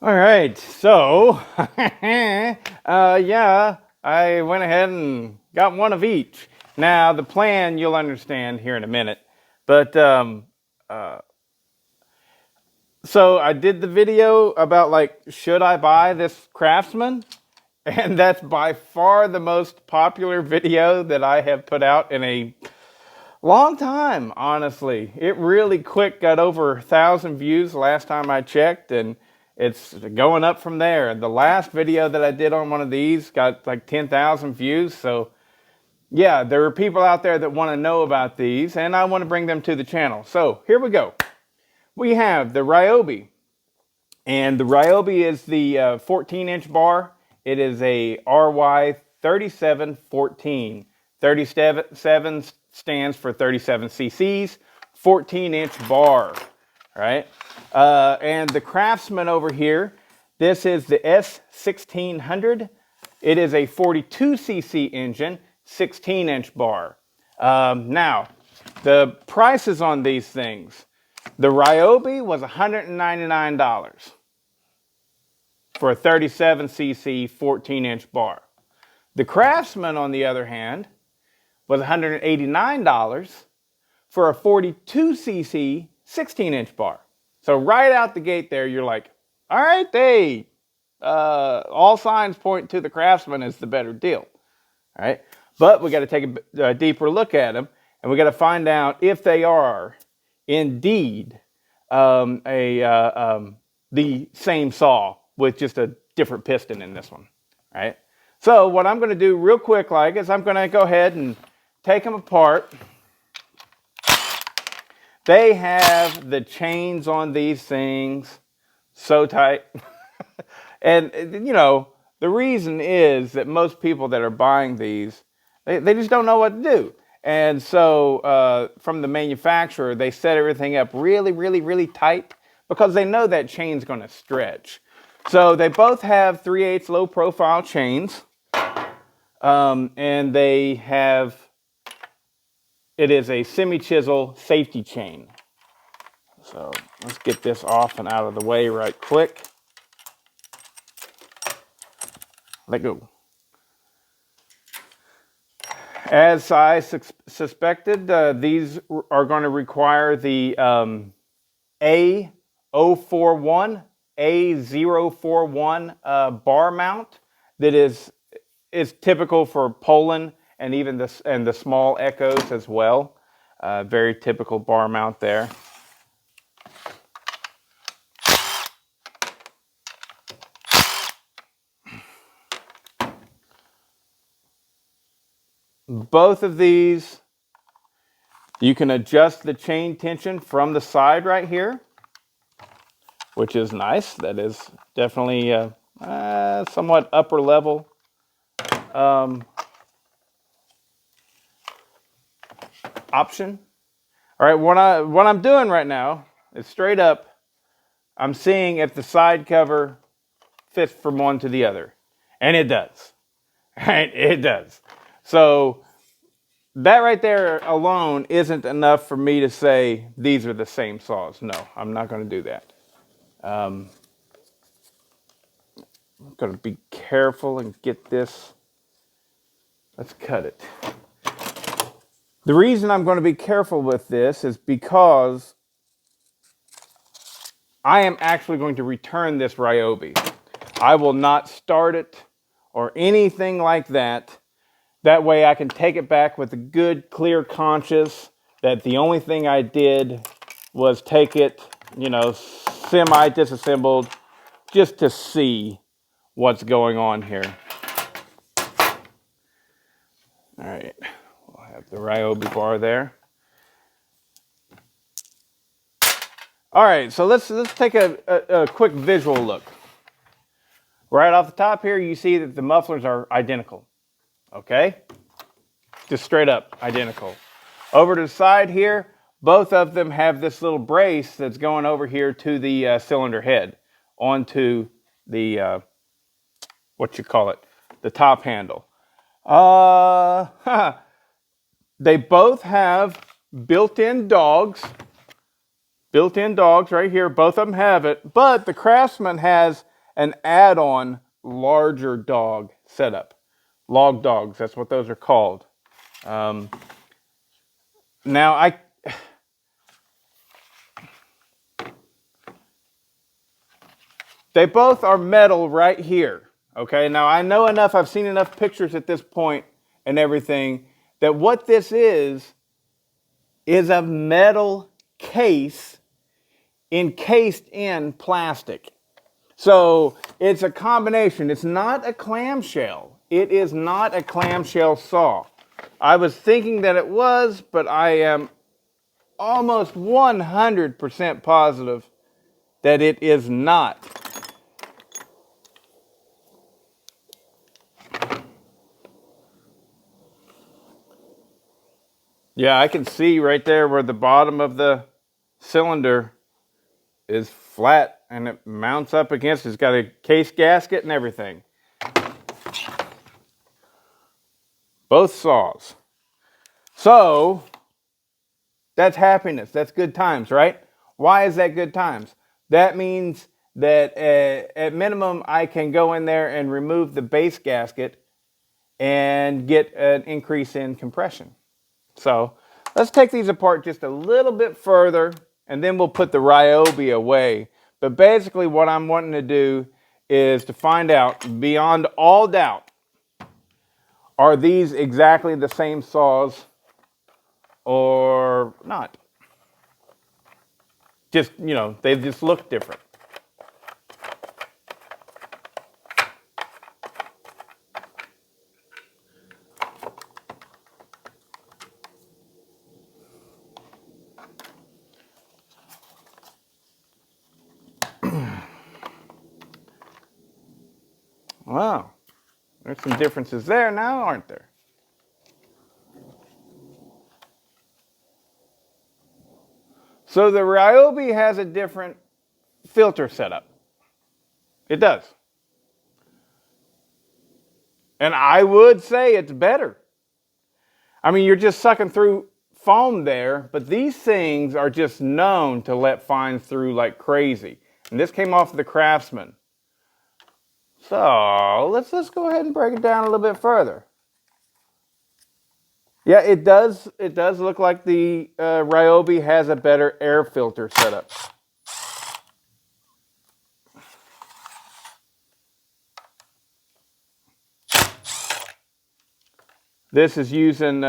All right, so yeah, I went ahead and got one of each. Now the plan you'll understand here in a minute, but so I did the video about like should I buy this Craftsman, and that's by far the most popular video that I have put out in a long time. Honestly, it really quick got over 1,000 views last time I checked, and it's going up from there. The last video that I did on one of these got like 10,000 views. So yeah, there are people out there that want to know about these, and I want to bring them to the channel. So here we go. We have the Ryobi, and the Ryobi is the 14-inch bar. It is a RY3714. 37 stands for 37 cc's, 14-inch bar, right? And the Craftsman over here, this is the S1600. It is a 42 cc engine, 16-inch bar. Now, the prices on these things. The Ryobi was $199 for a 37 cc 14-inch bar. The Craftsman, on the other hand, was $189 for a 42 cc 16-inch bar. So right out the gate there, you're like, all right, all signs point to the Craftsman as the better deal. All right, but we got to take a deeper look at them, and we got to find out if they are indeed the same saw with just a different piston in this one, right? So what I'm going to do real quick is I'm going to go ahead and take them apart. They have the chains on these things so tight. And, you know, the reason is that most people that are buying these, they just don't know what to do. And so from the manufacturer, they set everything up really, really, really tight because they know that chain's going to stretch. So they both have 3/8 low profile chains. And they have, it is a semi-chisel safety chain. So let's get this off and out of the way right quick. Let go. As I suspected, these are going to require the A041 bar mount that is typical for Poland and even the small Echoes as well. Very typical bar mount there. Both of these, you can adjust the chain tension from the side right here, which is nice. That is definitely somewhat upper level. Option. All right, what I'm doing right now is straight up, I'm seeing if the side cover fits from one to the other. And it does. Right? It does. So that right there alone isn't enough for me to say these are the same saws. No, I'm not going to do that. I'm going to be careful and get this. Let's cut it. The reason I'm going to be careful with this is because I am actually going to return this Ryobi. I will not start it or anything like that. That way I can take it back with a good, clear conscience that the only thing I did was take it, you know, semi-disassembled just to see what's going on here. All right, we'll have the Ryobi bar there. All right, so let's take a quick visual look. Right off the top here, you see that the mufflers are identical. Okay? Just straight up identical. Over to the side here, both of them have this little brace that's going over here to the cylinder head onto the, the top handle. They both have built-in dogs. Built-in dogs right here. Both of them have it. But the Craftsman has an add-on larger dog setup. Log dogs, that's what those are called. Now they both are metal right here. Okay, now I know enough, I've seen enough pictures at this point and everything, that what this is a metal case encased in plastic. So it's a combination. It's not a clamshell. It is not a clamshell saw. I was thinking that it was, but I am almost 100% positive that it is not. Yeah, I can see right there where the bottom of the cylinder is flat and it mounts up against it. It's got a case gasket and everything. Both saws. So that's happiness. That's good times, right? Why is that good times? That means that at minimum I can go in there and remove the base gasket and get an increase in compression. So let's take these apart just a little bit further and then we'll put the Ryobi away. But basically what I'm wanting to do is to find out, beyond all doubt, are these exactly the same saws or not? Just, you know, they just look different. Wow, there's some differences there now, aren't there? So the Ryobi has a different filter setup. It does. And I would say it's better. I mean, you're just sucking through foam there, but these things are just known to let fines through like crazy. And this came off of the Craftsman. So let's go ahead and break it down a little bit further. Yeah, it does look like the Ryobi has a better air filter setup. This is using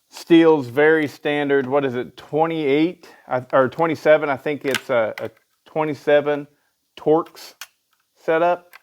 Steel's very standard, what is it, 28 or 27? I think it's a 27 Torx setup.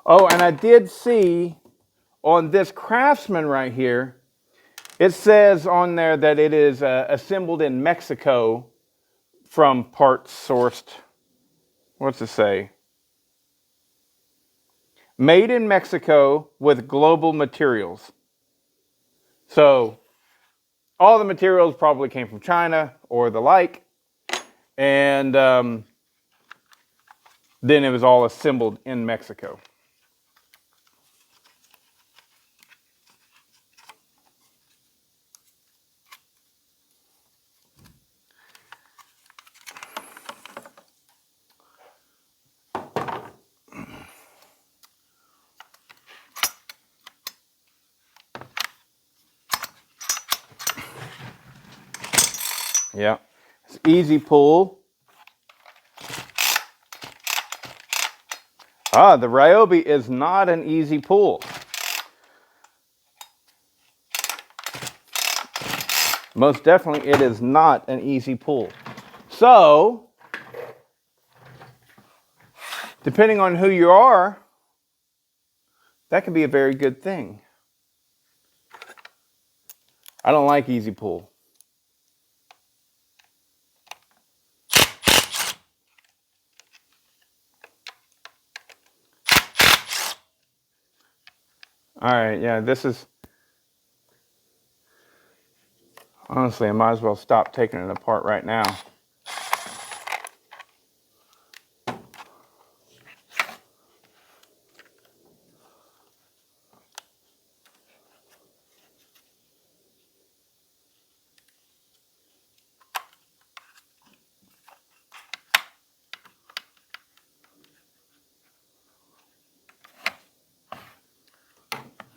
Oh, and I did see on this Craftsman right here, it says on there that it is assembled in Mexico from parts sourced. What's it say? Made in Mexico with global materials. So all the materials probably came from China or the like. And then it was all assembled in Mexico. Yeah, it's easy pull. Ah, the Ryobi is not an easy pull. Most definitely it is not an easy pull. So, depending on who you are, that can be a very good thing. I don't like easy pull. All right, yeah, this is, honestly, I might as well stop taking it apart right now.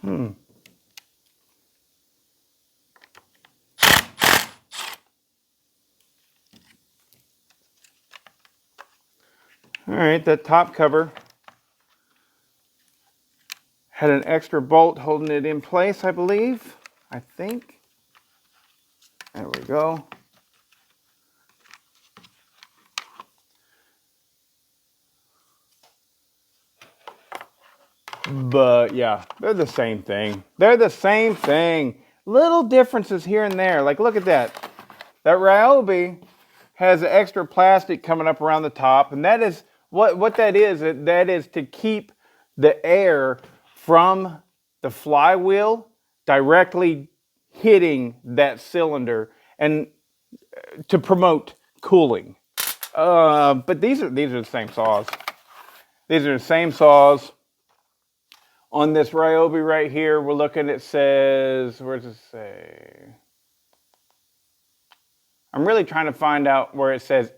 All right, that top cover had an extra bolt holding it in place, I believe. I think. There we go. But yeah, they're the same thing. They're the same thing. Little differences here and there. Like, look at that. That Ryobi has extra plastic coming up around the top, and that is what that is. That is to keep the air from the flywheel directly hitting that cylinder and to promote cooling. But these are the same saws. These are the same saws. On this Ryobi right here, we're looking, it says, where does it say? I'm really trying to find out where it says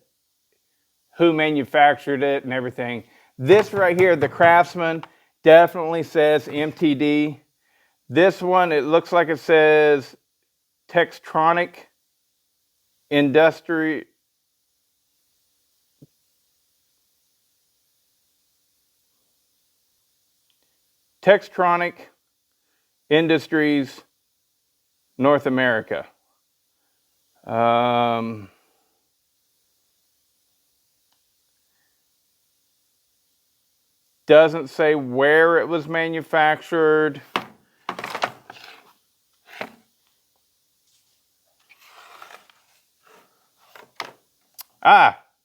who manufactured it and everything. This right here, the Craftsman, definitely says MTD. This one, it looks like it says Textronic Industry. Textronic Industries, North America. Doesn't say where it was manufactured.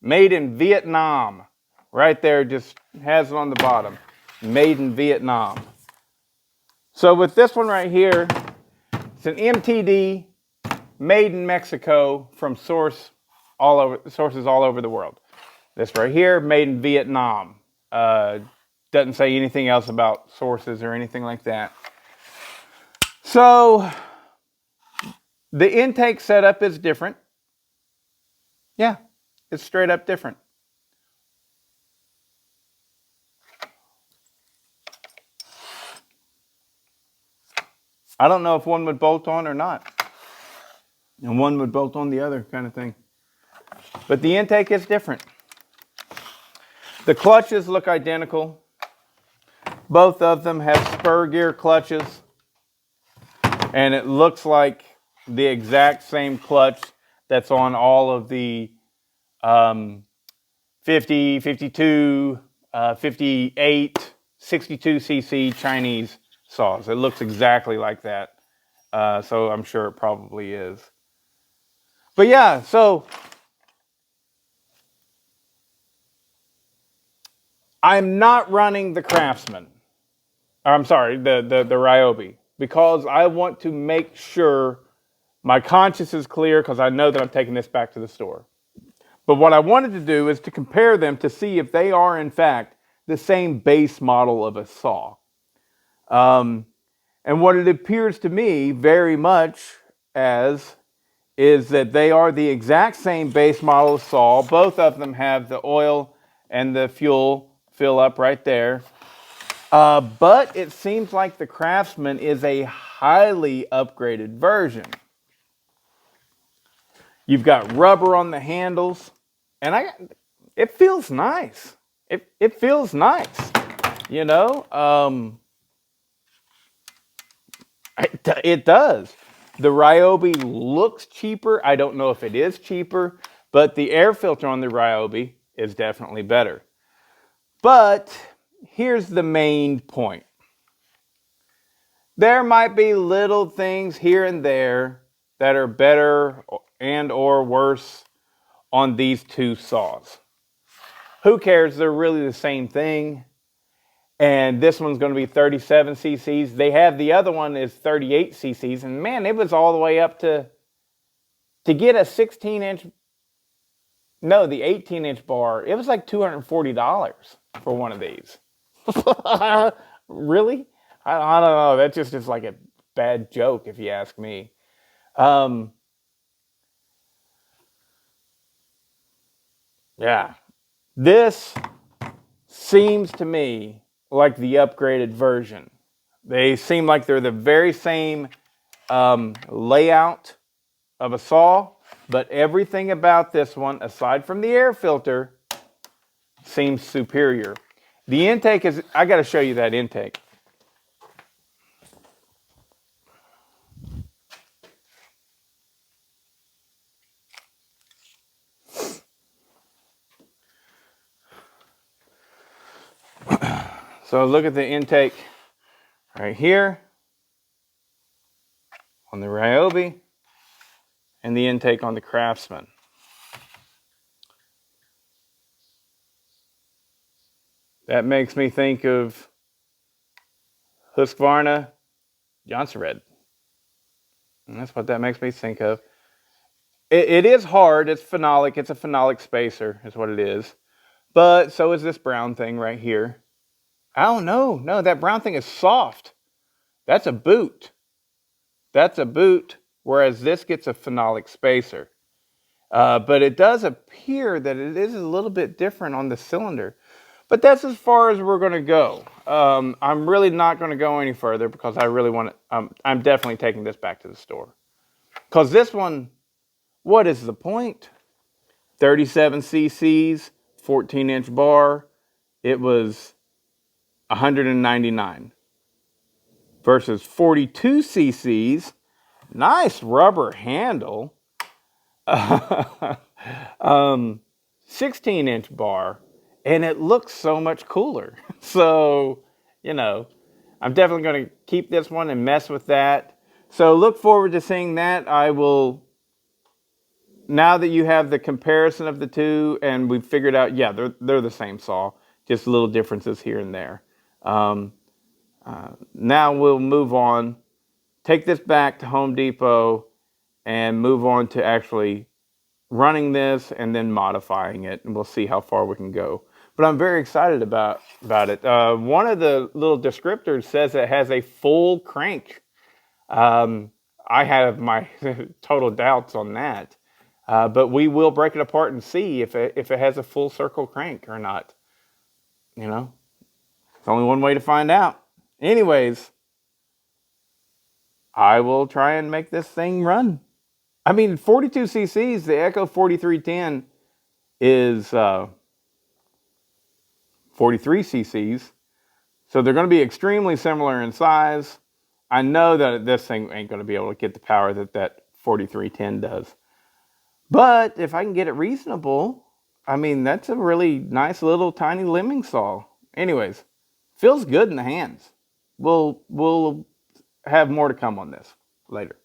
Made in Vietnam. Right there, just has it on the bottom. Made in Vietnam. So with this one right here, it's an MTD, made in Mexico from sources all over the world. This right here, made in Vietnam. Doesn't say anything else about sources or anything like that. So the intake setup is different. Yeah, it's straight up different. I don't know if one would bolt on or not. And one would bolt on the other kind of thing. But the intake is different. The clutches look identical. Both of them have spur gear clutches. And it looks like the exact same clutch that's on all of the 50, 52, 58, 62cc Chinese saws. It looks exactly like that. So I'm sure it probably is. But yeah, so I'm not running the Craftsman. Or I'm sorry, the Ryobi, because I want to make sure my conscience is clear, because I know that I'm taking this back to the store. But what I wanted to do is to compare them to see if they are in fact the same base model of a saw. And what it appears to me very much as is that they are the exact same base model of saw. Both of them have the oil and the fuel fill up right there. But it seems like the Craftsman is a highly upgraded version. You've got rubber on the handles, and it feels nice. It feels nice, you know. It does. The Ryobi looks cheaper. I don't know if it is cheaper, but the air filter on the Ryobi is definitely better. But here's the main point. There might be little things here and there that are better and or worse on these two saws. Who cares? They're really the same thing. And this one's going to be 37 cc's. They have the other one is 38 cc's. And man, it was all the way up to get a 16-inch, no, the 18-inch bar. It was like $240 for one of these. Really? I don't know. That just is like a bad joke if you ask me. Yeah. This seems to me like the upgraded version. They seem like they're the very same layout of a saw, but everything about this one, aside from the air filter, seems superior. The intake is, I got to show you that intake. So look at the intake right here on the Ryobi and the intake on the Craftsman. That makes me think of Husqvarna Jonsered. And that's what that makes me think of. It is hard. It's phenolic. It's a phenolic spacer is what it is. But so is this brown thing right here. Oh, no. No, that brown thing is soft. That's a boot. That's a boot, whereas this gets a phenolic spacer. But it does appear that it is a little bit different on the cylinder. But that's as far as we're going to go. I'm really not going to go any further because I really want to. I'm definitely taking this back to the store. Because this one, what is the point? 37 cc's, 14-inch bar. It was $199 versus 42 cc's. Nice rubber handle. 16-inch bar. And it looks so much cooler. So, you know, I'm definitely going to keep this one and mess with that. So look forward to seeing that. I will, now that you have the comparison of the two and we've figured out, yeah, they're the same saw, just little differences here and there. Now we'll move on, take this back to Home Depot and move on to actually running this and then modifying it. And we'll see how far we can go. But I'm very excited about it. One of the little descriptors says it has a full crank. I have my total doubts on that. But we will break it apart and see if it has a full circle crank or not. You know, it's only one way to find out. Anyways, I will try and make this thing run. I mean, 42 cc's, the Echo 4310 is 43 cc's. So they're going to be extremely similar in size. I know that this thing ain't going to be able to get the power that 4310 does. But if I can get it reasonable, I mean, that's a really nice little tiny limbing saw. Anyways, feels good in the hands. We'll have more to come on this later.